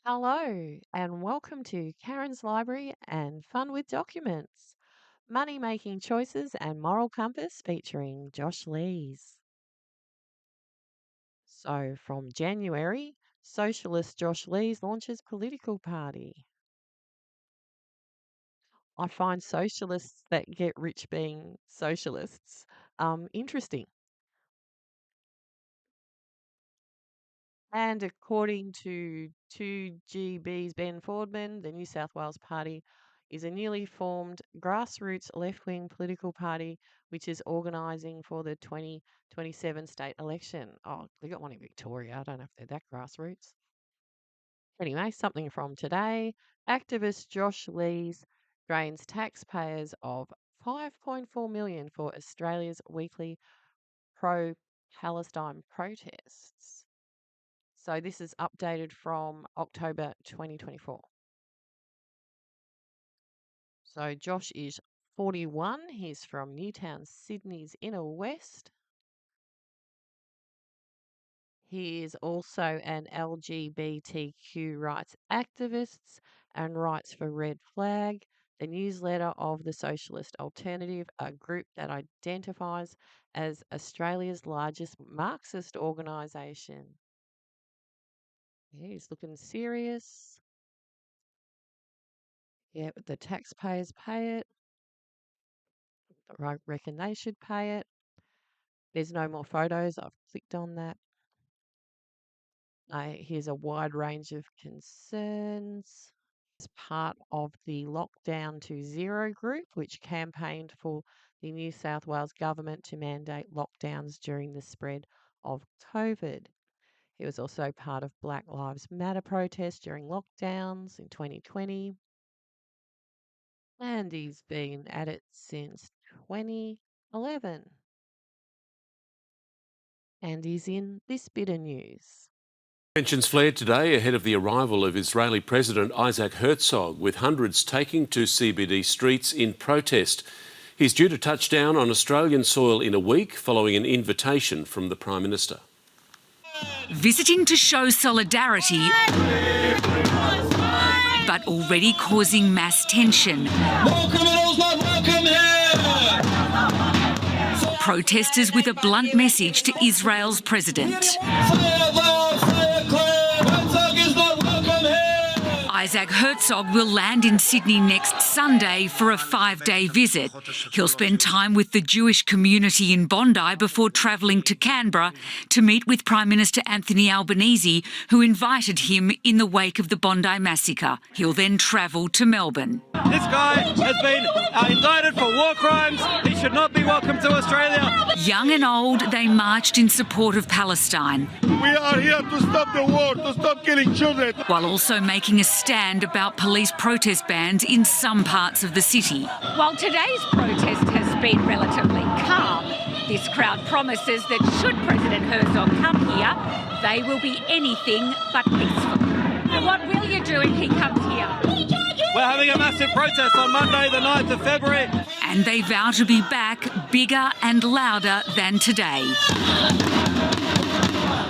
Hello, and welcome to Karen's Library and Fun with Documents, Money Making Choices and Moral Compass featuring Josh Lees. So, from January, socialist Josh Lees launches political party. I find socialists that get rich being socialists interesting. And according to 2GB's Ben Fordman, the New South Wales Party is a newly formed grassroots left wing political party which is organising for the 2027 state election. Oh, they got one in Victoria. I don't know if they're that grassroots. Anyway, something from today. Activist Josh Lees drains taxpayers of 5.4 million for Australia's weekly pro Palestine protests. So this is updated from October 2024. So Josh is 41. He's from Newtown, Sydney's inner west. He is also an LGBTQ rights activist and writes for Red Flag, the newsletter of the Socialist Alternative, a group that identifies as Australia's largest Marxist organisation. Yeah, he's looking serious. Yeah, but the taxpayers pay it. I reckon they should pay it. There's no more photos. I've clicked on that. Here's a wide range of concerns. As part of the Lockdown to Zero group, which campaigned for the New South Wales government to mandate lockdowns during the spread of COVID. He was also part of Black Lives Matter protests during lockdowns in 2020. And he's been at it since 2011. And he's in this bit of news. Tensions flared today ahead of the arrival of Israeli President Isaac Herzog, with hundreds taking to CBD streets in protest. He's due to touch down on Australian soil in a week following an invitation from the Prime Minister. Visiting to show solidarity, but already causing mass tension. No criminals not welcome here! Protesters with a blunt message to Israel's president. Isaac Herzog will land in Sydney next Sunday for a 5-day visit. He'll spend time with the Jewish community in Bondi before travelling to Canberra to meet with Prime Minister Anthony Albanese, who invited him in the wake of the Bondi massacre. He'll then travel to Melbourne. This guy has been indicted for war crimes. He should not be welcome to Australia. Young and old, they marched in support of Palestine. We are here to stop the war, to stop killing children. While also making a stand about police protest bans in some parts of the city. While today's protest has been relatively calm, this crowd promises that should President Herzog come here, they will be anything but peaceful. And what will you do if he comes here? We're having a massive protest on Monday, the 9th of February. And they vow to be back bigger and louder than today.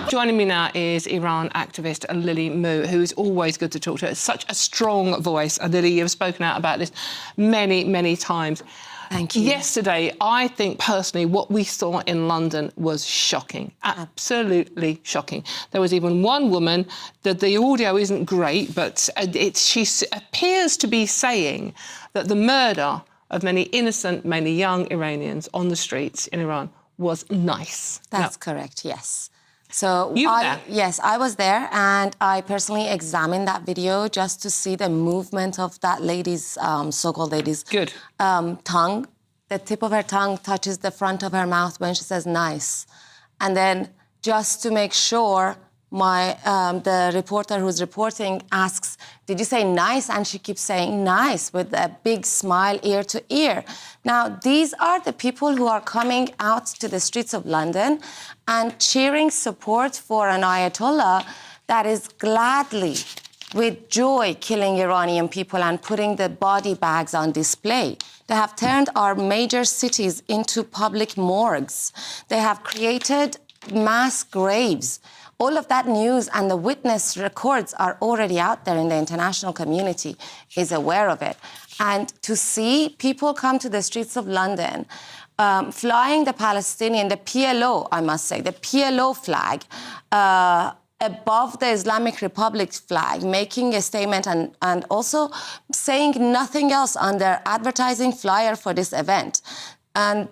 Joining me now is Iran activist Lily Mu, who is always good to talk to. It's such a strong voice. Lily, you've spoken out about this many, many times. Thank you. Yesterday, I think personally what we saw in London was shocking, absolutely shocking. There was even one woman, that the audio isn't great, but she appears to be saying that the murder of many innocent, many young Iranians on the streets in Iran was nice. That's correct, yes. So You were there? Yes, I was there, and I personally examined that video just to see the movement of that lady's, so-called lady's Good. Tongue. The tip of her tongue touches the front of her mouth when she says nice. And then just to make sure, the reporter who's reporting asks, did you say nice? And she keeps saying nice with a big smile ear to ear. Now, these are the people who are coming out to the streets of London and cheering support for an Ayatollah that is gladly, with joy, killing Iranian people and putting the body bags on display. They have turned our major cities into public morgues. They have created mass graves. All of that news and the witness records are already out there, and the international community is aware of it. And to see people come to the streets of London, flying the Palestinian, the PLO, I must say, the PLO flag, above the Islamic Republic flag, making a statement and also saying nothing else on their advertising flyer for this event. And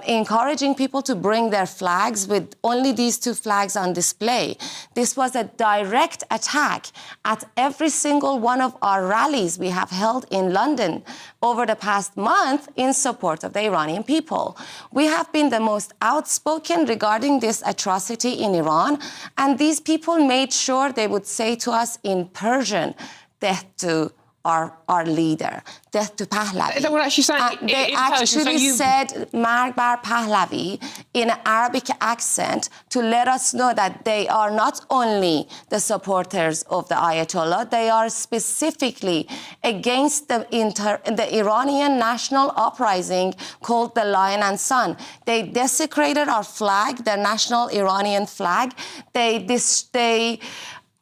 encouraging people to bring their flags with only these two flags on display. This was a direct attack at every single one of our rallies we have held in London over the past month in support of the Iranian people. We have been the most outspoken regarding this atrocity in Iran, and these people made sure they would say to us in Persian, death to our leader, death to Pahlavi. Is that what actually saying? They actually said Marg bar Pahlavi in an Arabic accent to let us know that they are not only the supporters of the Ayatollah, they are specifically against the Iranian national uprising called the Lion and Sun. They desecrated our flag, the national Iranian flag.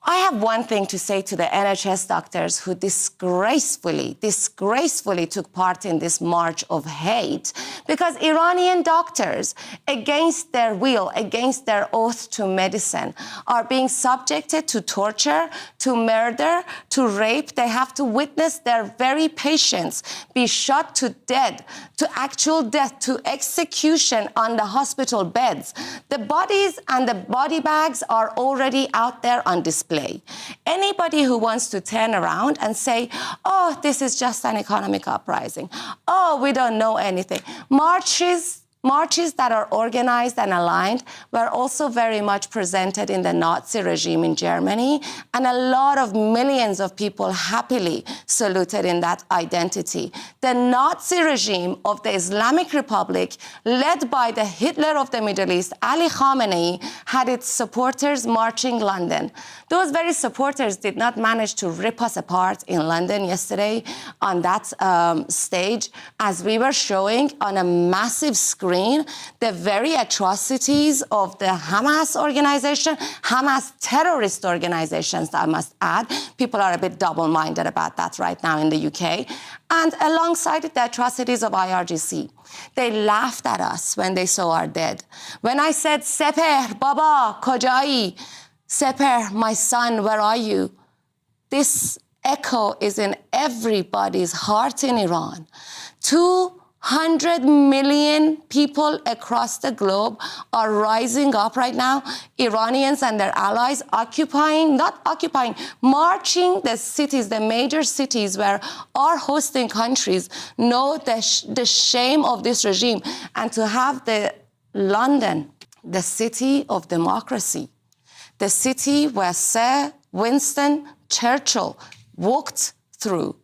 I have one thing to say to the NHS doctors who disgracefully took part in this march of hate, because Iranian doctors, against their will, against their oath to medicine, are being subjected to torture, to murder, to rape. They have to witness their very patients be shot to death, to actual death, to execution on the hospital beds. The bodies and the body bags are already out there on display. Anybody who wants to turn around and say, oh, this is just an economic uprising. Oh, we don't know anything. Marches that are organized and aligned were also very much presented in the Nazi regime in Germany, and a lot of millions of people happily saluted in that identity. The Nazi regime of the Islamic Republic, led by the Hitler of the Middle East, Ali Khamenei, had its supporters marching London. Those very supporters did not manage to rip us apart in London yesterday on that stage, as we were showing on a massive screen the very atrocities of the Hamas organization, Hamas terrorist organizations, I must add. People are a bit double-minded about that right now in the UK. And alongside it, the atrocities of IRGC. They laughed at us when they saw our dead. When I said, Seper, Baba, Kojai, Seper, my son, where are you? This echo is in everybody's heart in Iran. 200 million people across the globe are rising up right now. Iranians and their allies marching the cities, the major cities where our hosting countries know the shame of this regime. And to have the London, the city of democracy, the city where Sir Winston Churchill walked through,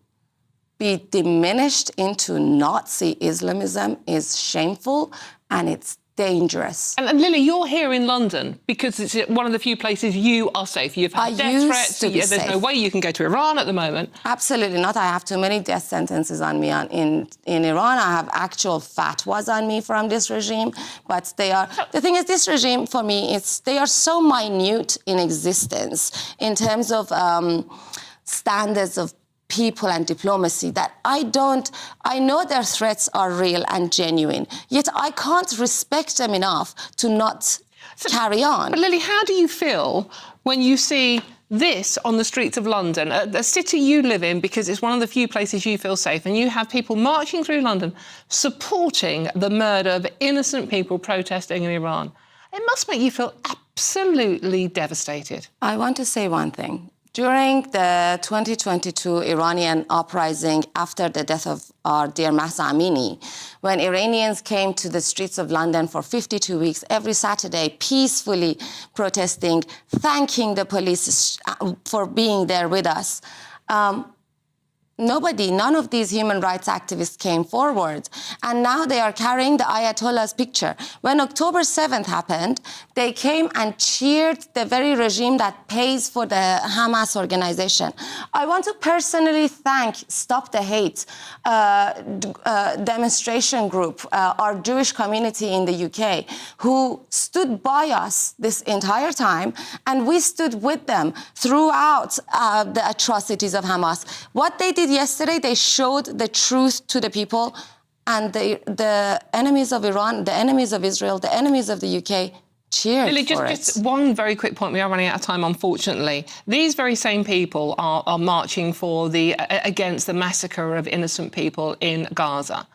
be diminished into Nazi Islamism is shameful and it's dangerous. And Lily, you're here in London because it's one of the few places you are safe. You've had death threats. There's no way you can go to Iran at the moment. Absolutely not. I have too many death sentences on me in Iran. I have actual fatwas on me from this regime. But the thing is, this regime, for me, they are so minute in existence in terms of standards of people and diplomacy that I know their threats are real and genuine, yet I can't respect them enough to not carry on. But Lily, how do you feel when you see this on the streets of London, the city you live in, because it's one of the few places you feel safe, and you have people marching through London supporting the murder of innocent people protesting in Iran? It must make you feel absolutely devastated. I want to say one thing. During the 2022 Iranian uprising after the death of our dear Mahsa Amini, when Iranians came to the streets of London for 52 weeks, every Saturday, peacefully protesting, thanking the police for being there with us, none of these human rights activists came forward. And now they are carrying the Ayatollah's picture. When October 7th happened, they came and cheered the very regime that pays for the Hamas organization. I want to personally thank Stop the Hate demonstration group, our Jewish community in the UK, who stood by us this entire time, and we stood with them throughout the atrocities of Hamas. What they did yesterday, they showed the truth to the people, and the enemies of Iran, the enemies of Israel, the enemies of the UK cheered Lily, for just it. one very quick point. We are running out of time, unfortunately. These very same people are marching for against the massacre of innocent people in Gaza.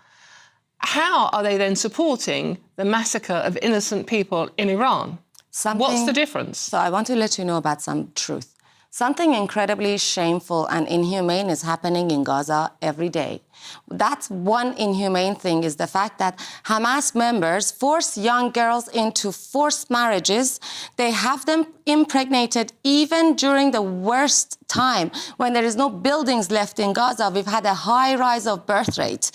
How are they then supporting the massacre of innocent people in Iran? What's the difference? So I want to let you know about some truth. Something incredibly shameful and inhumane is happening in Gaza every day. That's one inhumane thing, is the fact that Hamas members force young girls into forced marriages. They have them impregnated even during the worst time, when there is no buildings left in Gaza. We've had a high rise of birth rate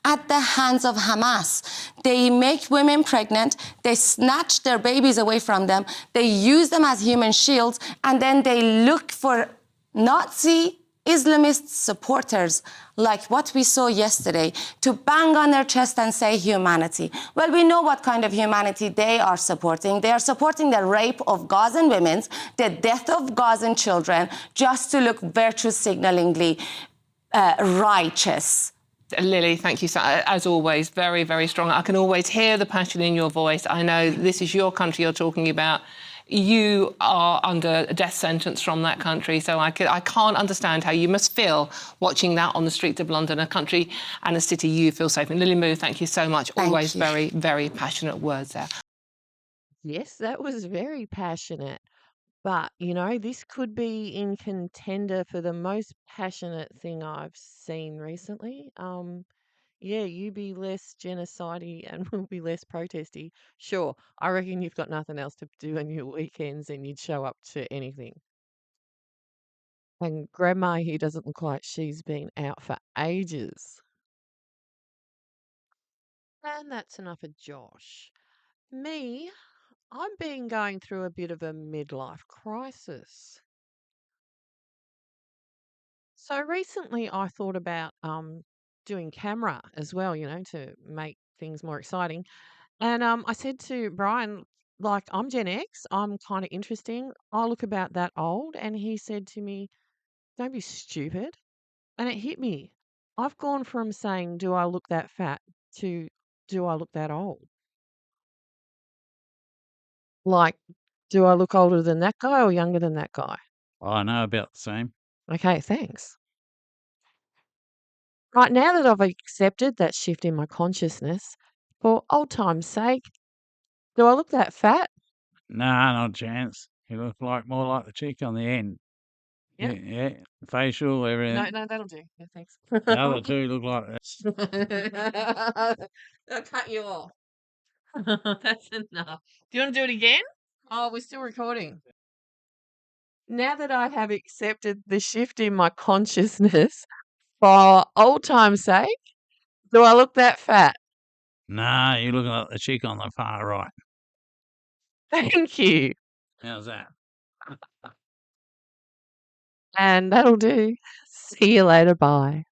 at the hands of Hamas. They make women pregnant, they snatch their babies away from them, they use them as human shields, and then they look for Nazi Islamist supporters like what we saw yesterday to bang on their chest and say humanity. Well, we know what kind of humanity they are supporting. They are supporting the rape of Gazan women, the death of Gazan children, just to look virtue signalingly righteous. Lily, thank you, as always, very, very strong. I can always hear the passion in your voice. I know this is your country you're talking about. You are under a death sentence from that country, so I can't understand how you must feel watching that on the streets of London, a country and a city you feel safe in. Lily Moo, thank you so much. Always very, very passionate words there. Yes, that was very passionate. But, you know, this could be in contender for the most passionate thing I've seen recently. Yeah, you be less genocidey and we'll be less protesty. Sure, I reckon you've got nothing else to do on your weekends and you'd show up to anything. And Grandma here doesn't look like she's been out for ages. And that's enough of Josh. Me, I've been going through a bit of a midlife crisis. So recently I thought about doing camera as well, you know, to make things more exciting. And I said to Brian, like, I'm Gen X, I'm kind of interesting. I look about that old. And he said to me, don't be stupid. And it hit me. I've gone from saying, do I look that fat, to do I look that old? Like, do I look older than that guy or younger than that guy? I know, about the same. Okay, thanks. Right now that I've accepted that shift in my consciousness, for old time's sake, do I look that fat? Nah, not a chance. You look more like the chick on the end. Yeah. Yeah, facial, everything. No, that'll do. Yeah, thanks. The other two look like that. I'll cut you off. That's enough. Do you want to do it again? Oh, we're still recording. Now that I have accepted the shift in my consciousness, for old time's sake, do I look that fat? Nah, you look like the chick on the far right. Thank you. How's that? And that'll do. See you later. Bye.